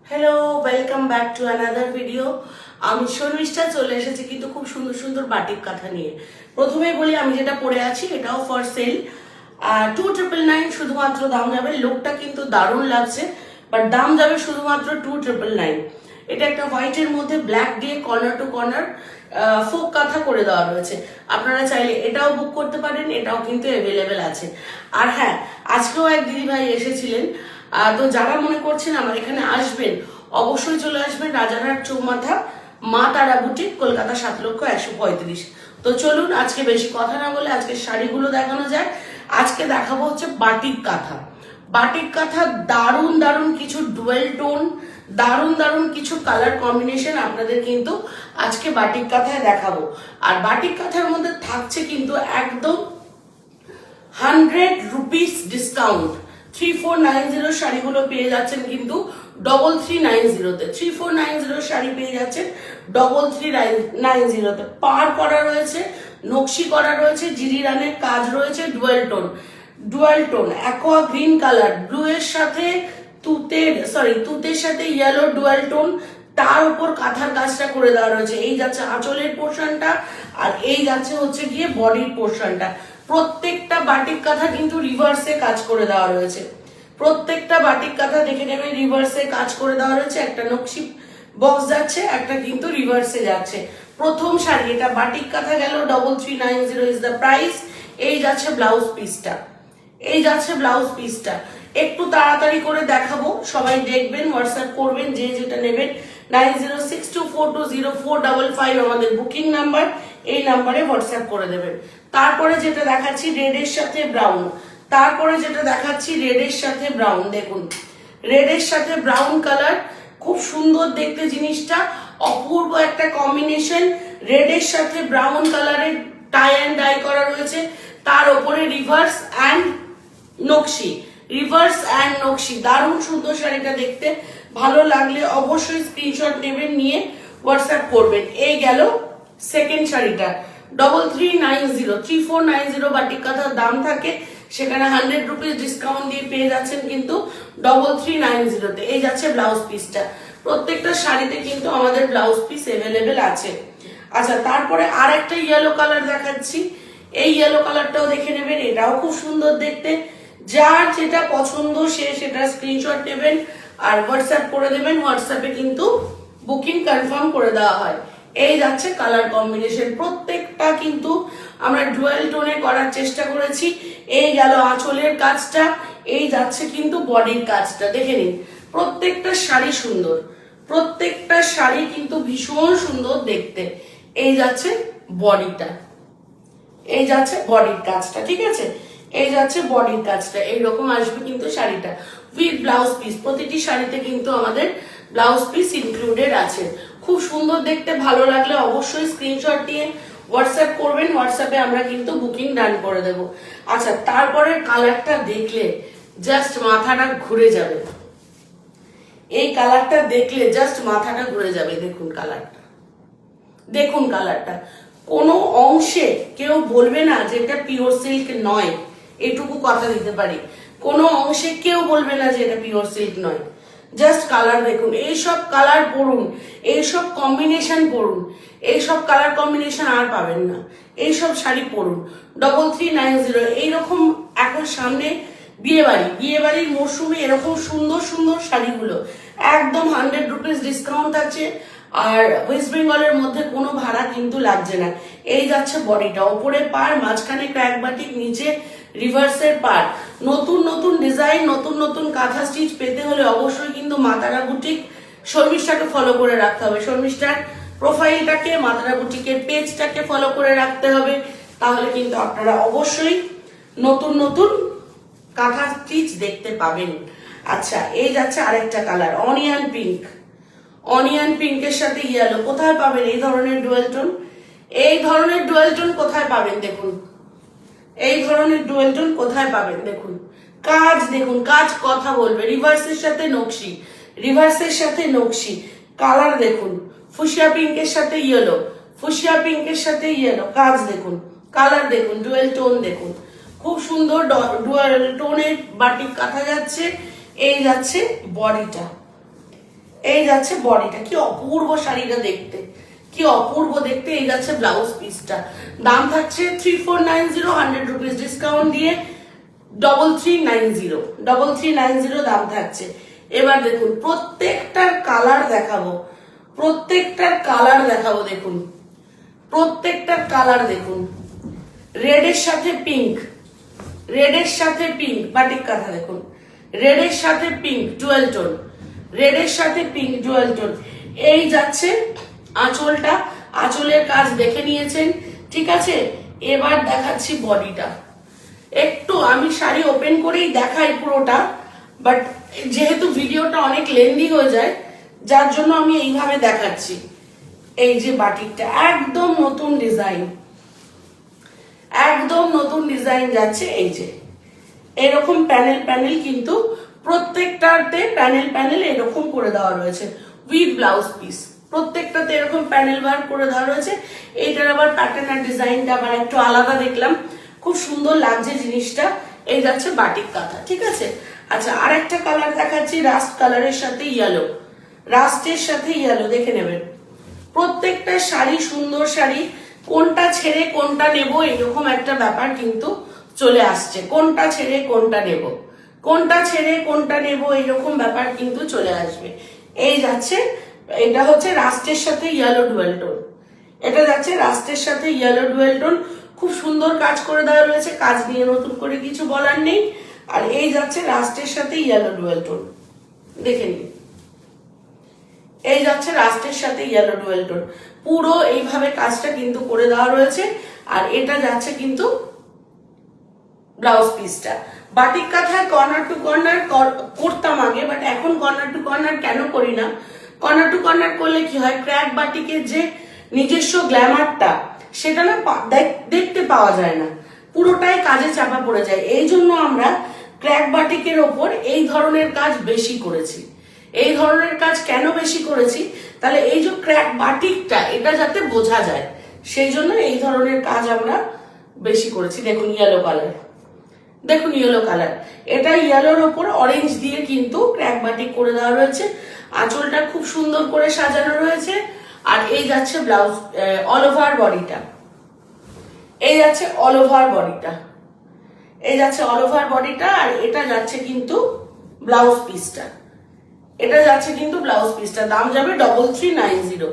Hello, welcome back to another video. আমি শর্মিষ্ঠা চলে এসেছি কিন্তু খুব সুন্দর সুন্দর বাটিক কাঁথা নিয়ে। প্রথমেই বলি আমি যেটা পরে আছি এটাও ফর সেল। 2999 শুধুমাত্র দাম যাবে। লুকটা কিন্তু দারুণ লাগছে, বাট দাম যাবে শুধুমাত্র 2999। এটা একটা হোয়াইটের মধ্যে ব্ল্যাক দিয়ে কর্নার টু কর্নার ফোক কাঁথা করে দেওয়া রয়েছে। আপনারা চাইলে এটাও বুক করতে পারেন, এটাও কিন্তু অ্যাভেলেবেল আছে। আর হ্যাঁ, আজকেও এক দিদিভাই এসেছিলেন। তো যারা মনে করছেন আমার এখানে আসবেন, অবশ্যই চলে আসবেন রাজারহাট চৌমাথা মা তারা বুটিক, কলকাতা 7,135। তো চলুন আজকে বেশি কথা না বলে আজকে শাড়িগুলো দেখানো যায়। আজকে দেখাবো হচ্ছে বাটিক কাঁথা। বাটিক কাঁথা দারুণ দারুণ কিছু ডুয়েল টোন, দারুণ দারুণ কিছু কালার কম্বিনেশন আপনাদের কিন্তু আজকে বাটিক কাঁথায় দেখাবো। আর বাটিক কাঁথার মধ্যে থাকছে কিন্তু একদম 100 রুপিস ডিসকাউন্ট। 3490 শাড়িগুলো পেয়ে যাচ্ছেন কিন্তু 3390-তে। 3490 শাড়ি পেয়ে যাচ্ছেন 3390-তে। পার করা রয়েছে, নকশি করা রয়েছে, জিরি রানের কাজ রয়েছে, dual tone aqua green colour, blue এর সাথে তুতের সাথে ইয়েলো ডুয়াল টোন, তার উপর কাঁথার কাজটা করে দেওয়া রয়েছে। এই যাচ্ছে আঁচলের পোর্শনটা, আর এই যাচ্ছে হচ্ছে গিয়ে বডির পোর্শনটা। প্রত্যেকটা বাটিক কাঁথা কিন্তু রিভার্সে কাজ করে দেওয়া রয়েছে। প্রত্যেকটা বাটিক কাঁথা দেখে নেবেন রিভার্সে কাজ করে দেওয়া রয়েছে। একটা নকশি বক্স যাচ্ছে, একটা কিন্তু রিভার্সে যাচ্ছে। প্রথম শাড়ি এটা বাটিক কাঁথা গেল, 3390 ইজ দ্য প্রাইস। এই যাচ্ছে ব্লাউজ পিসটা, একটু তাড়াতাড়ি করে দেখাবো, সবাই দেখবেন, হোয়াটসঅ্যাপ করবেন যে যেটা নেবেন। 9062420455 আমাদের বুকিং নাম্বার, এই নাম্বারে হোয়াটসঅ্যাপ করে দেবেন। তারপরে যেটা দেখাচ্ছি রেডের সাথে ব্রাউন, দেখুন রেডের সাথে ব্রাউন কালার, খুব সুন্দর দেখতে জিনিসটা, অপূর্ব একটা কম্বিনেশন। রেডের সাথে ব্রাউন কালারের টাই অ্যান্ড ডাই করা রয়েছে, তার উপরে রিভার্স অ্যান্ড নকশি, দারুণ সুন্দর শাড়িটা দেখতে। ভালো লাগলে অবশ্যই স্ক্রিনশট নেবেন, নিয়ে হোয়াটসঅ্যাপ করবেন। এই গেল সেকেন্ড শাড়িটা, 3490 বাটিক কাঁথার দাম থাকে, সেখানে 100 রুপিস ডিসকাউন্ট দিয়ে পেয়ে যাচ্ছেন কিন্তু 3390-তে। এই যাচ্ছে ব্লাউজ পিসটা। প্রত্যেকটা শাড়িতে কিন্তু আমাদের ব্লাউজ পিস অ্যাভেলেবেল আছে। আচ্ছা, তারপরে আর একটা ইয়েলো কালার দেখাচ্ছি। এই ইয়েলো কালারটাও দেখে নেবেন, এটাও খুব সুন্দর দেখতে। যার যেটা পছন্দ সে সেটা স্ক্রিনশট নেবেন আর হোয়াটসঅ্যাপ করে দেবেন। হোয়াটসঅ্যাপে কিন্তু বুকিং কনফার্ম করে দেওয়া হয়। এই যাচ্ছে কালার কম্বিনেশন, প্রত্যেকটা কিন্তু আমরা ডুয়াল টোনে করার চেষ্টা করেছি। এই গেল আঁচলের কাজটা, এই যাচ্ছে কিন্তু বডির কাজটা। দেখে নিন প্রত্যেকটা শাড়ি সুন্দর, প্রত্যেকটা শাড়ি কিন্তু ভীষণ সুন্দর দেখতে। এই যাচ্ছে বডিটা, এই যাচ্ছে বডির কাজটা, ঠিক আছে? এই যাচ্ছে বডির কাজটা, এইরকম আসবে কিন্তু শাড়িটা উইথ ব্লাউজ পিস। প্রতিটি শাড়িতে কিন্তু আমাদের ব্লাউজ পিস ইনক্লুডেড আছে। খুব সুন্দর দেখতে, ভালো লাগলে অবশ্যই স্ক্রিনশট দিয়ে হোয়াটসঅ্যাপ করবেন। হোয়াটসঅ্যাপে আমরা কিন্তু বুকিং ডান করে দেব। আচ্ছা, তারপরে কালারটা দেখলে জাস্ট মাথাটা ঘুরে যাবে। এই কালারটা দেখলে জাস্ট মাথাটা ঘুরে যাবে। দেখুন কালারটা, কোনো অংশে কেউ বলবে না যে এটা পিওর সিল্ক নয়, এটুকু কথা দিতে পারি। কোনো অংশে কেউ বলবে না যে এটা পিওর সিল্ক নয়। জাস্ট কালার দেখুন, এইসব কালার পড়ুন, এইসব কম্বিনেশন পড়ুন, এইসব কালার কম্বিনেশন আর পাবেন না। এইসব শাড়ি পরুন। 3390 এইরকম। এখন সামনে বিয়ে বাড়ির মরশুমে এরকম সুন্দর সুন্দর শাড়িগুলো একদম 100 রুপিস ডিসকাউন্ট আছে। আর ওয়েস্ট বেঙ্গলের মধ্যে কোনো ভাড়া কিন্তু লাগছে না। এই যাচ্ছে বডিটা, ওপরে পার, মাঝখানে ক্র্যাক বাটিক, নিচে রিভার্সের পার। নতুন নতুন ডিজাইন, নতুন নতুন কাঁথা স্টিচ পেতে হলে অবশ্যই কিন্তু মা তারা বুটিক শর্মিষ্ঠাকে ফলো করে রাখতে হবে। শর্মিষ্ঠার প্রোফাইলটাকে, মা তারা বুটিকের পেজটাকে ফলো করে রাখতে হবে, তাহলে কিন্তু আপনারা অবশ্যই নতুন নতুন কাঁথা স্টিচ দেখতে পাবেন। আচ্ছা, এই যাচ্ছে আরেকটা কালার, অনিয়ন পিঙ্কের সাথে ইয়েলো। কোথায় পাবেন এই ধরনের ডুয়াল টোন? এই ধরনের ডুয়াল টোন কোথায় পাবেন দেখুন, এই ধরনের ডুয়াল টোন কোথায় পাবেন দেখুন। কাজ দেখুন, কাজ কথা বলবে। রিভার্সের সাথে নকশি, কালার দেখুন, ফুশিয়া পিঙ্কের সাথে ইয়েলো, কাজ দেখুন, কালার দেখুন, ডুয়াল টোন দেখুন। খুব সুন্দর ডুয়াল টোনের বাটিক কাঁথা যাচ্ছে। এই যাচ্ছে বডিটা, এই যাচ্ছে বডিটা, কি অপূর্ব শাড়িটা দেখতে, কি অপূর্ব দেখতে। এই যাচ্ছে ব্লাউজ পিসটা, দাম থাকছে 3490, 100 রুপিস ডিসকাউন্ট দিয়ে 3390 দাম থাকছে। এবার দেখুন প্রত্যেকটার কালার দেখাবো, প্রত্যেকটার কালার দেখাবো। দেখুন প্রত্যেকটার কালার দেখুন, রেডের সাথে পিঙ্ক, রেডের সাথে পিঙ্ক বাটিক কাঁথা দেখুন, রেডের সাথে পিঙ্ক ডুয়াল টোন, রেডের সাথে পিঙ্ক ডুয়াল টোন। এই যাচ্ছে আঁচলটা, আঁচলের কাজ দেখে নিয়েছেন, ঠিক আছে। এবার দেখাচ্ছি বডিটা। একটু আমি শাড়ি ওপেন করেই দেখাই পুরোটা, বাট যেহেতু ভিডিওটা অনেক লেন্দি হয়ে যায়, যার জন্য আমি এইভাবে দেখাচ্ছি। এই যে বাটিকটা একদম নতুন ডিজাইন, একদম নতুন ডিজাইন যাচ্ছে। এই যে এরকম প্যানেল প্যানেল, কিন্তু প্রত্যেকটাতে প্যানেল প্যানেল এরকম করে দেওয়া রয়েছে উইথ ব্লাউজ পিস, প্রত্যেকটাতে এরকম প্যানেল বার করে দেওয়া রয়েছে। এইটার আবার প্যাটার্ন আর ডিজাইনটা আবার একটু আলাদা দেখলাম, খুব সুন্দর লাগছে জিনিসটা। এই যাচ্ছে বাটিক কাঁথা, ঠিক আছে। আচ্ছা আর একটা কালার দেখাচ্ছি, রাস্ট কালারের সাথে ইয়েলো, রাস্টের সাথে ইয়েলো দেখে নেবেন। প্রত্যেকটা শাড়ি সুন্দর শাড়ি, কোনটা ছেড়ে কোনটা নেব এরকম একটা ব্যাপার কিন্তু চলে আসছে, কোনটা ছেড়ে কোনটা নেব, কোনটা ছেড়ে কোনটা নেব এরকম ব্যাপার কিন্তু চলে আসবে। এই যাচ্ছে, এটা হচ্ছে রাস্টের সাথে ইয়েলো ডুয়েল টোন, এটা যাচ্ছে রাস্টের সাথে ইয়েলো ডুয়েল টোন, খুব সুন্দর কাজ করে দেওয়া রয়েছে, কাজ নিয়ে নতুন করে কিছু বলার নেই। আর এই যাচ্ছে রাস্টের সাথে ইয়েলো ডুয়েল টোন, দেখে নিন। এই যাচ্ছে রাস্টের সাথে ইয়েলো ডুয়েল টোন, পুরো এইভাবে কাজটা কিন্তু করে দেওয়া রয়েছে। আর এটা যাচ্ছে কিন্তু ব্লাউজ পিসটা। বাটিক কাঁথায় কর্নার টু কর্নার করতাম আগে, বাট এখন কর্নার টু কর্নার কেন করি না, কর্নার টু কর্নার করলে কি হয়, ক্র্যাক বাটিকের যে নিজস্ব গ্ল্যামারটা সেটা না দেখতে পাওয়া যায় না, পুরোটাই কাজে চাপা পড়ে যায়। এই জন্য আমরা ক্র্যাক বাটিকের ওপর এই ধরনের কাজ বেশি করেছি। এই ধরনের কাজ কেন বেশি করেছি, তাহলে এই যে ক্র্যাক বাটিকটা এটা যাতে বোঝা যায়, সেই জন্য এই ধরনের কাজ আমরা বেশি করেছি। দেখুন ইয়েলো কালার, দেখুন ইয়েলো কালার, এটা ইয়েলোর ওপর অরেঞ্জ দিয়ে কিন্তু ক্র্যাক বাটিক করে দেওয়া রয়েছে। আঁচলটা খুব সুন্দর করে সাজানো রয়েছে। আর এই যাচ্ছে ব্লাউজ অল ওভার বডিটা, এই যাচ্ছে অল ওভার বডিটা, এই যাচ্ছে অল ওভার বডিটা। আর এটা যাচ্ছে কিন্তু ব্লাউজ পিসটা, এটা যাচ্ছে কিন্তু ব্লাউজ পিসটা, দাম যাবে 3390।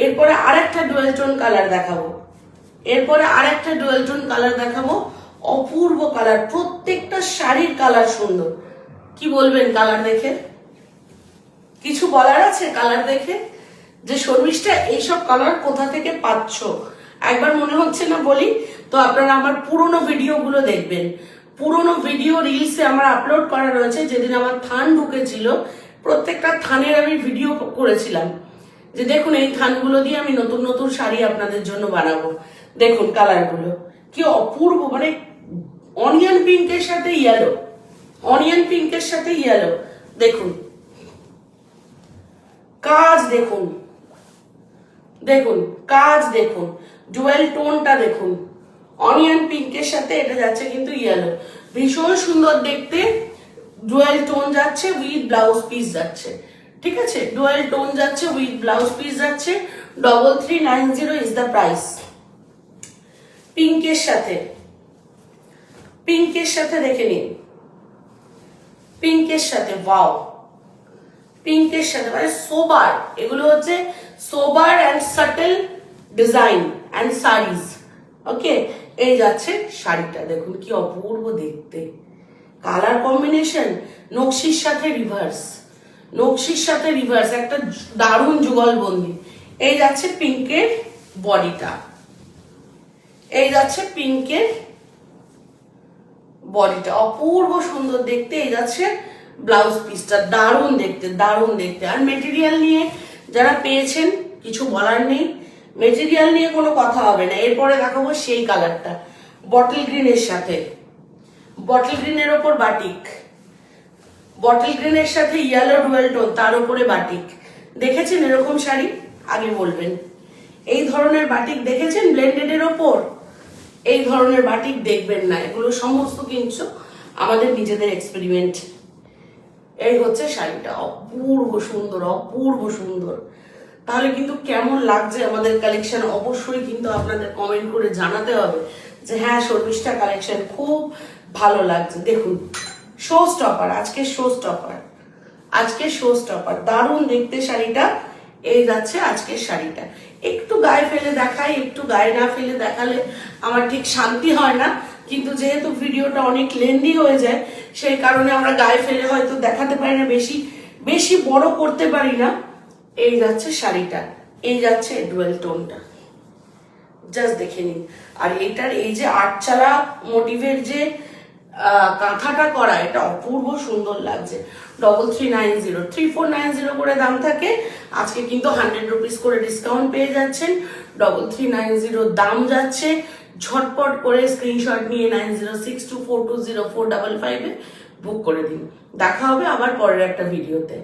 এরপরে আরেকটা ডুয়েল টোন কালার দেখাবো, এরপরে আরেকটা ডুয়েল টোন কালার দেখাবো, অপূর্ব কালার, প্রত্যেকটা শাড়ির কালার সুন্দর। কি বলবেন কালার দেখে, কিছু বলার আছে কালার দেখে, যে শর্মিষ্ঠা এইসব কালার কোথা থেকে পাচ্ছ? একবার মনে হচ্ছে না বলি তো আপনারা আমার পুরোনো ভিডিওগুলো দেখবেন, পুরোনো ভিডিও রিলসে আমার আপলোড করা রয়েছে। যেদিন আমার থান ঢুকেছিল প্রত্যেকটা থানের আমি ভিডিও করেছিলাম, যে দেখুন এই থানগুলো দিয়ে আমি নতুন নতুন শাড়ি আপনাদের জন্য বানাবো। দেখুন কালারগুলো কি অপূর্ব, মানে অনিয়ন পিঙ্কের সাথে ইয়েলো, অনিয়ন পিঙ্কের সাথে ইয়েলো, দেখুন কাজ দেখুন, দেখুন কাজ দেখুন, ডুয়েল টোনটা দেখুন, অনিয়ন পিঙ্কের সাথে এটা যাচ্ছে কিন্তু ইয়েলো, ভীষণ সুন্দর দেখতে। ডুয়েল টোন যাচ্ছে উইথ ব্লাউজ পিস যাচ্ছে, ঠিক আছে, ডুয়েল টোন যাচ্ছে উইথ ব্লাউজ পিস যাচ্ছে। 3390 ইজ দ্য প্রাইস। পিঙ্কের সাথে, পিঙ্কের সাথে দেখে নিন, পিঙ্কের সাথে ওয়াও, পিঙ্কের সাথে মানে সোবার, এগুলো হচ্ছে sober and subtle design and saris. Okay, এই যাচ্ছে শাড়িটা, দেখুন কি অপূর্ব দেখতে, কালার কম্বিনেশন, নকশির সাথে রিভার্স, নকশির সাথে রিভার্স, একটা দারুণ যুগলবন্দি। এই যাচ্ছে পিঙ্কের বডিটা, এই যাচ্ছে পিঙ্কের বডিটা, অপূর্ব সুন্দর দেখতে। এই যাচ্ছে ব্লাউজ পিসটা, দারুণ দেখতে, দারুণ দেখতে। আর মেটেরিয়াল নিয়ে যারা পেয়েছেন কিছু বলার নেই, মেটেরিয়াল নিয়ে কোনো কথা হবে না। এরপরে দেখাবো সেই কালারটা বটল গ্রিনের সাথে, বটল গ্রিনের ওপর বাটিক, বটল গ্রিনের সাথে ইয়েলো ডুয়েল টোন, তার উপরে বাটিক। দেখেছেন এরকম শাড়ি? আগে বলবেন। এই ধরনের বাটিক দেখেছেন ব্লেন্ডেডের ওপর? এই ধরনের বাটিক দেখবেন না, এগুলো সমস্ত কিছু আমাদের নিজেদের এক্সপেরিমেন্ট। এই হচ্ছে শাড়িটা, অপূর্ব সুন্দর, অপূর্ব সুন্দর। তাহলে কিন্তু কেমন লাগছে আমাদের কালেকশন অবশ্যই কিন্তু আপনাদের কমেন্ট করে জানাতে হবে যে হ্যাঁ শর্মিষ্ঠা কালেকশন খুব ভালো লাগছে। দেখুন শো স্টপার, আজকে শো স্টপার, আজকে শো স্টপার, দারুণ দেখতে শাড়িটা। এই যাচ্ছে আজকের শাড়িটা। একটু গায়ে ফেলে দেখাই, একটু গায়ে না ফেলে দেখালে আমার ঠিক শান্তি হয় না, কিন্তু যেহেতু ভিডিওটা অনেক লেন্দি হয়ে যায় সেই কারণে আমরা গায়ে ফেলে হয়তো দেখাতে পারি না, বেশি বেশি বড় করতে পারি না। এই যাচ্ছে শাড়িটা, এই যাচ্ছে ডুয়েল টোনটা, জাস্ট দেখে নিন। আর এটার এই যে আটচালা মোটিভের যে কাঁথাটা করা, এটা অপূর্ব সুন্দর লাগছে। 3390, 3490 করে দাম থাকে, আজকে কিন্তু 100 রুপিস করে ডিসকাউন্ট পেয়ে যাচ্ছেন। 3390 দাম যাচ্ছে, ঝটপট করে স্ক্রিনশট নিয়ে 9062420455 বুক করে দিন। দেখা হবে আবার পরের একটা ভিডিওতে।